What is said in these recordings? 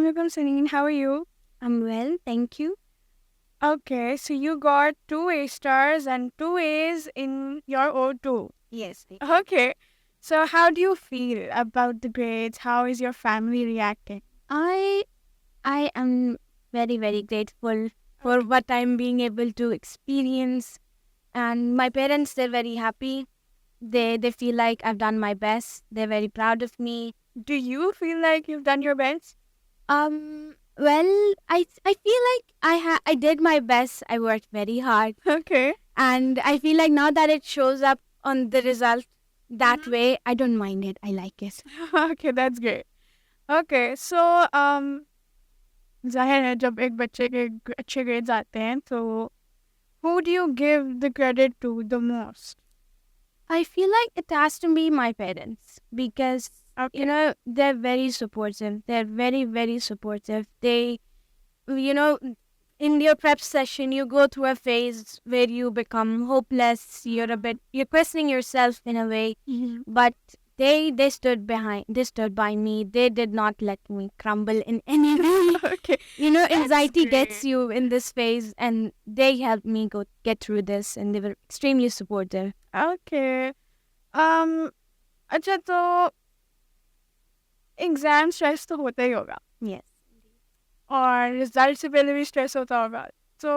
Assalamu alaikum, Saneen. How are you? I'm well, thank you. Okay, so you got 2 A stars and 2 A's in your O2. Yes. Okay, so how do you feel about the grades? How is your family reacting? I I am very grateful for what I'm being able to experience, and my parents, they're very happy. They feel like I've done my best. They're very proud of me. Do you feel like you've done your best? Well, I feel like I did my best. I worked very hard, Okay. and I feel like now that it shows up on the result that way, I don't mind it. I like it. Okay, that's great. Okay, so जाहिर है जब एक बच्चे के अच्छे grades आते हैं तो who do you give the credit to the most? I feel like it has to be my parents because Okay. they're very supportive. They're very supportive. They, you know, in your prep session, you go through a phase where you become hopeless. You're questioning yourself in a way, but they stood by me. They did not let me crumble in any way. Okay. Anxiety gets great. you in this phase, and they helped me get through this, and they were extremely supportive. Okay. अच्छा तो exam stress तो होता ही होगा Yes. और result से पहले भी stress होता होगा तो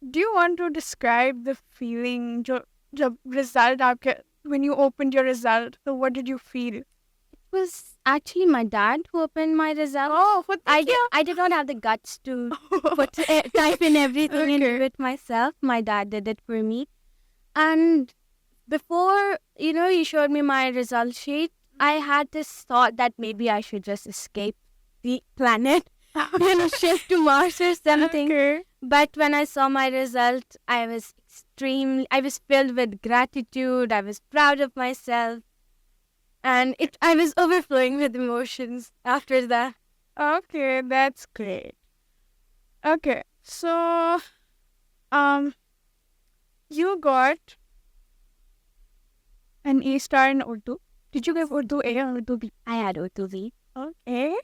do you want to describe the feeling जो जब रिजल्ट आपके when you opened your result, so what did you feel? It was actually my dad who opened my result. Oh, what I did not have the guts to type in everything and do Okay. it myself. My dad did it for me. And before, he showed me my result sheet, I had this thought that maybe I should just escape the planet, shift to Mars or something. Okay. But when I saw my result, I was filled with gratitude. I was proud of myself. And I was overflowing with emotions after that. Okay, that's great. Okay, so you got an A star in Urdu. Did you give Urdu A or Urdu B? I had O2V. Okay.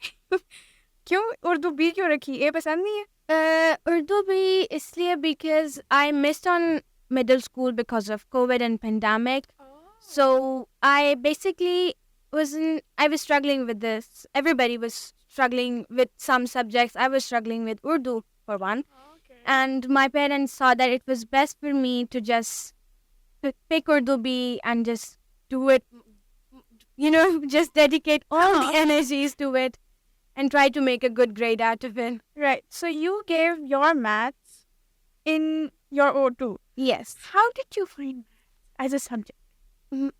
क्यों Urdu B क्यों रखी ए पसंद नहीं है Urdu B इसलिए because I missed on middle school because of COVID and pandemic. So I basically I was struggling with this. Everybody was struggling with some subjects. I was struggling with Urdu for one. Okay. And my parents saw that it was best for me to just pick Urdu B and just do it, just dedicate all the energies to it and try to make a good grade out of it. Right. So you gave your maths in your O2. Yes. How did you find maths as a subject?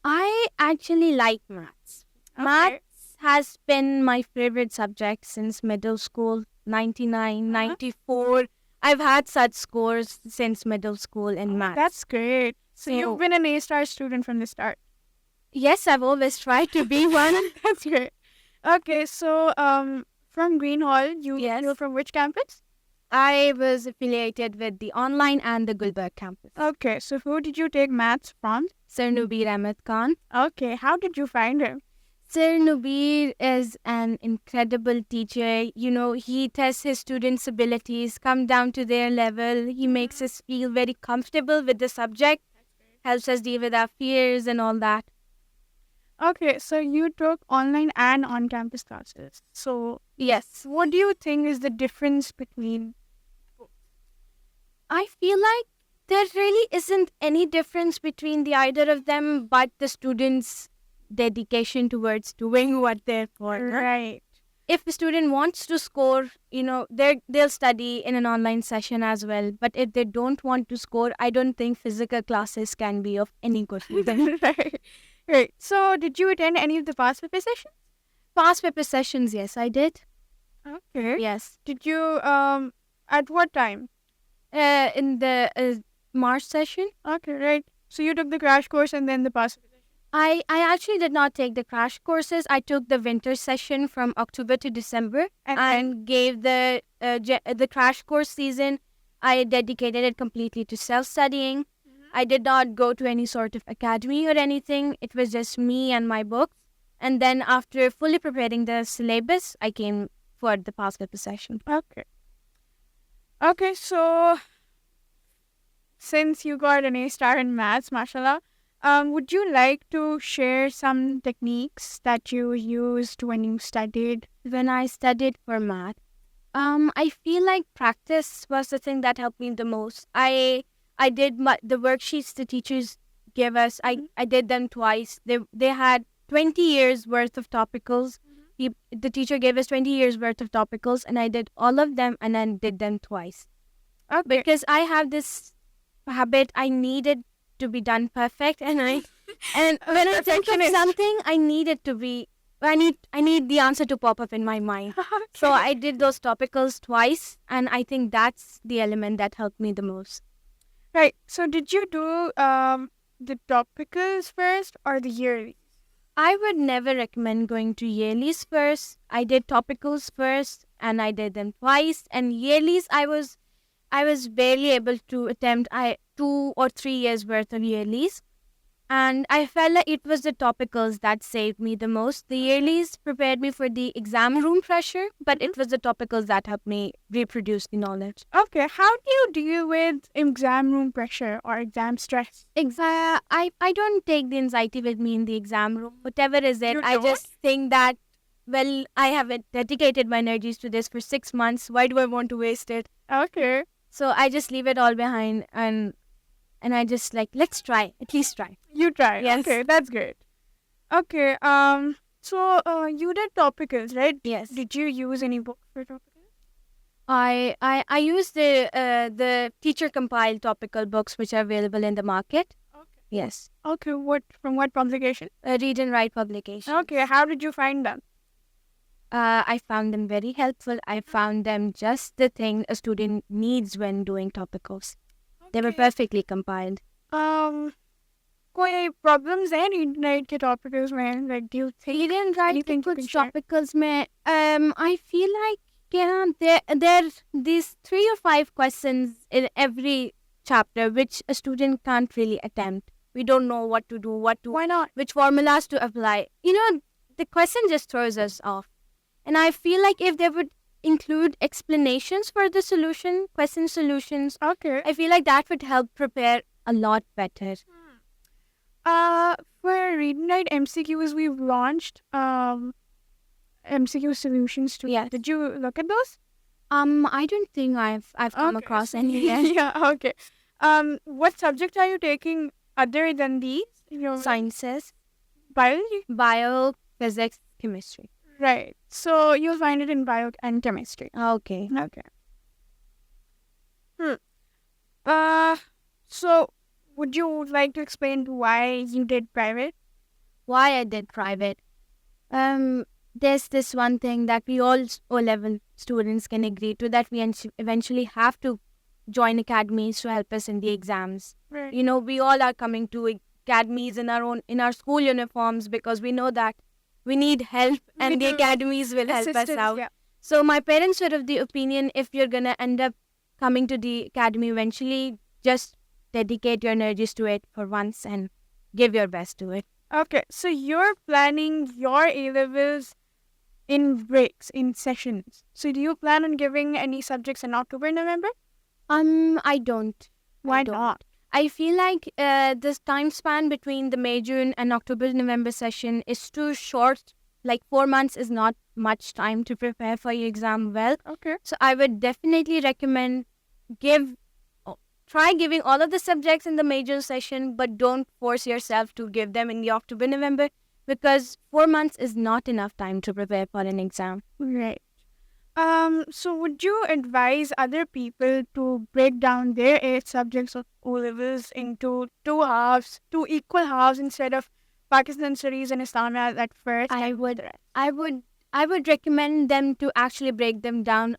I actually like maths. Okay. Maths has been my favorite subject since middle school, 99, 94. I've had such scores since middle school in maths. That's great. So you've been an A star student from the start. Yes, I've always tried to be one. That's great. Okay, so from Greenhall, Yes. you're from which campus? I was affiliated with the online and the Gulberg campus. Okay, so who did you take maths from? Sir Nubir Ahmed Khan. Okay, how did you find him? Sir Nubir is an incredible teacher. He tests his students' abilities, come down to their level. He makes us feel very comfortable with the subject, helps us deal with our fears and all that. Okay, so you took online and on-campus classes. So Yes. what do you think is the difference between I feel like there really isn't any difference between the either of them, but the students' dedication towards doing what they're for. right? If a student wants to score, they'll study in an online session as well. But if they don't want to score, I don't think physical classes can be of any good to them. Right. So did you attend any of the past paper sessions? Past paper sessions, yes, I did. Okay. Yes. Did you at what time? In the March session. Okay, right. So you took the crash course and then the past paper session. I actually did not take the crash courses. I took the winter session from October to December and gave the crash course season. I dedicated it completely to self-studying. I did not go to any sort of academy or anything. It was just me and my books. And then after fully preparing the syllabus, I came for the past paper session. Okay, so since you got an A star in maths, mashallah, would you like to share some techniques that you used when you studied? When I studied for math, I feel like practice was the thing that helped me the most. I did the worksheets the teachers gave us. I did them twice. They had 20 years worth of topicals. The teacher gave us 20 years worth of topicals, and I did all of them and then did them twice. Okay. Because I have this habit, I needed to be done perfect, and when I think of something, I need it to be. I need the answer to pop up in my mind. So I did those topicals twice, and I think that's the element that helped me the most. Right. So did you do the topicals first or the yearly? I would never recommend going to yearlies first. I did topicals first, and I did them twice. And yearlies, I was barely able to attempt 2 or 3 years worth of yearlies. And I felt like it was the topicals that saved me the most. The yearlies prepared me for the exam room pressure, but it was the topicals that helped me reproduce the knowledge. Okay, how do you deal with exam room pressure or exam stress? I don't take the anxiety with me in the exam room. Whatever is it, I don't? just think that, well, I have dedicated my energies to this for 6 months. Why do I want to waste it? Okay. So I just leave it all behind, and I just like, let's try. At least try. You try. Yes. Okay, that's great. Okay. So you did topicals, right? Yes. Did you use any book for topicals? I use the teacher compiled topical books which are available in the market. Okay. Yes. Okay. From what publication? Read and Write publication. Okay. How did you find them? I found them very helpful. I found them just the thing a student needs when doing topicals. They were perfectly compiled. कोई problems हैं read and write के topicals में? Like, do you think Read and Write anything के you कुछ can share? topicals में I feel like there these 3 or 5 questions in every chapter which a student can't really attempt. We don't know what to do, Why not? which formulas to apply. The question just throws us off. And I feel like if they would include explanations for the question solutions, Okay. I feel like that would help prepare a lot better. For read and write MCQs, we've launched MCQ solutions too. Yes. Did you look at those? I don't think I've come across any yet. Yeah. Okay. What subject are you taking other than these? Sciences, Biology. bio, physics, chemistry. Right. So you'll find it in bio and chemistry. Okay. So would you like to explain why you did private? Why I did private? There's this one thing that we all O-level students can agree to, that we eventually have to join academies to help us in the exams. Right. We all are coming to academies in our school uniforms because we know that we need help, and the academies will help us out. Yeah. So my parents were of the opinion, if you're gonna end up coming to the academy eventually, just dedicate your energies to it for once and give your best to it. Okay. So you're planning your A-levels in breaks, in sessions. So do you plan on giving any subjects in October, November? I don't. Why I don't. not? I feel like this time span between the May, June and October, November session is too short. Like 4 months is not much time to prepare for your exam well. Okay. So I would definitely recommend try giving all of the subjects in the major session, but don't force yourself to give them in the October, November, because 4 months is not enough time to prepare for an exam. Right. So would you advise other people to break down their 8 subjects of O-levels into 2 equal halves instead of Pakistan studies and Islamia at first? I would recommend them to actually break them down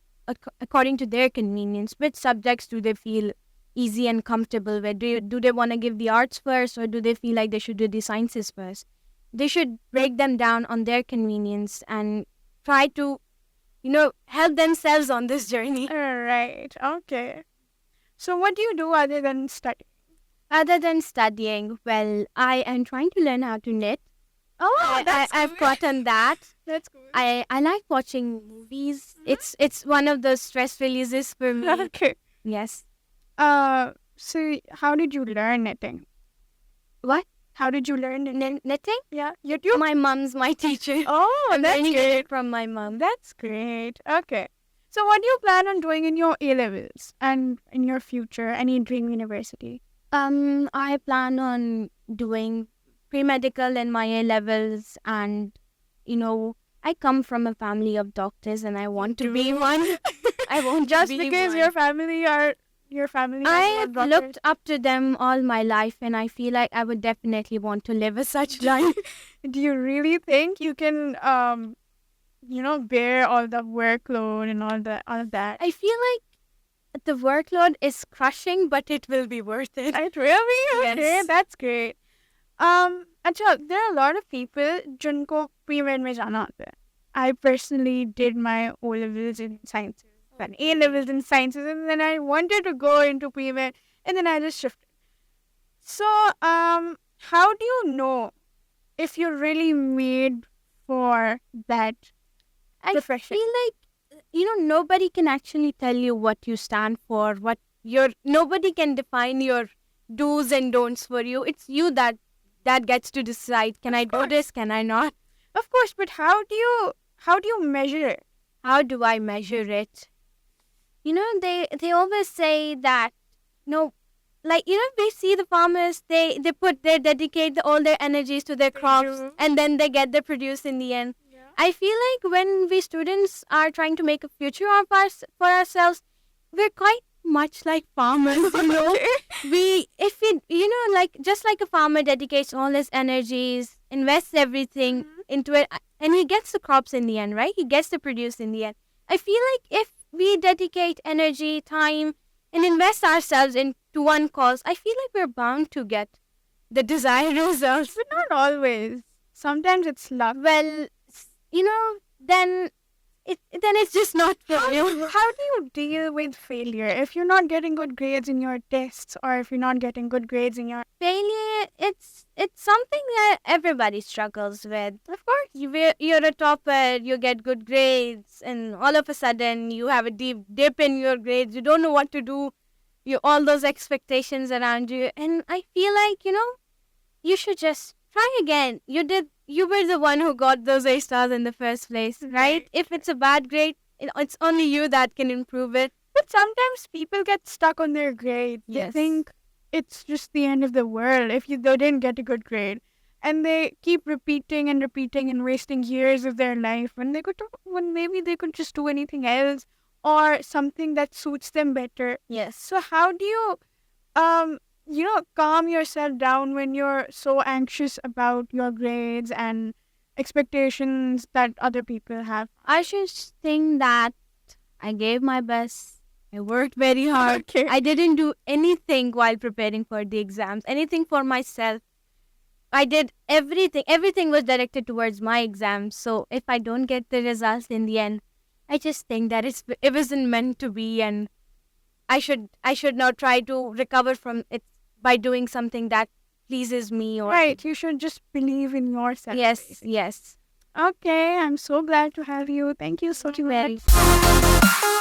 according to their convenience. Which subjects do they feel easy and comfortable with? Do they want to give the arts first, or do they feel like they should do the sciences first? They should break them down on their convenience and try to help themselves on this journey. Right. Okay. So what do you do other than study? Other than studying, well, I am trying to learn how to knit. Oh, I've gotten that. That's cool. I like watching movies. It's one of the stress releases for me. Okay. Yes. So how did you learn knitting? What? How did you learn knitting? Knitting? Yeah, YouTube. My mom's my teacher. Oh, I'm that's learning great. it from my mom. That's great. Okay. So what do you plan on doing in your A levels and in your future? Any dream university? I plan on doing pre-medical in my A levels, and I come from a family of doctors, and I want to be one. I want Just to be because one. your family has I a lot have of doctors. looked up to them all my life, and I feel like I would definitely want to live a such life. Do you really think you can bear all the workload and all of that? I feel like the workload is crushing, but it will be worth it. It really? Okay, Yes. that's great. अच्छा, there are a lot of people जिनको pre-med में जाना होता है. I personally did my O levels in sciences and A levels in sciences, and then I wanted to go into pre-med, and then I just shifted. So, how do you know if you're really made for that I profession? feel like nobody can actually tell you what you stand for, nobody can define your do's and don'ts for you. It's you that gets to decide. Can I do this? Can I not? Of course, but how do you measure it? How do I measure it? They always say that we see the farmers, they dedicate all their energies to their crops, do. and then they get the produce in the end. Yeah. I feel like when we students are trying to make a future of us for ourselves, we're quite much like farmers. Just like a farmer dedicates all his energies, invests everything into it, and he gets the crops in the end, right? He gets the produce in the end. I feel like if we dedicate energy, time, and invest ourselves into one cause, I feel like we're bound to get the desired results. But not always. Sometimes it's luck. Well, then it's just not for you. How do you deal with failure if you're not getting good grades in your tests, or if you're not getting good grades in your... Failure, it's something that everybody struggles with. Of course, you're a topper, you get good grades, and all of a sudden you have a deep dip in your grades. You don't know what to do. All those expectations around you, and I feel like you should just try again. You were the one who got those A stars in the first place, right? If it's a bad grade, it's only you that can improve it. But sometimes people get stuck on their grade. They Yes. think it's just the end of the world if they didn't get a good grade. And they keep repeating and repeating and wasting years of their life when maybe they could just do anything else or something that suits them better. Yes. So how do you calm yourself down when you're so anxious about your grades and expectations that other people have? I just think that I gave my best. I worked very hard. Okay. I didn't do anything while preparing for the exams, anything for myself. I did everything. Everything was directed towards my exams. So if I don't get the results in the end, I just think that it wasn't meant to be, and I should now try to recover from it by doing something that pleases me. Or Right, you should just believe in yourself. Yes, basically. yes. Okay, I'm so glad to have you. Thank you so Very. much.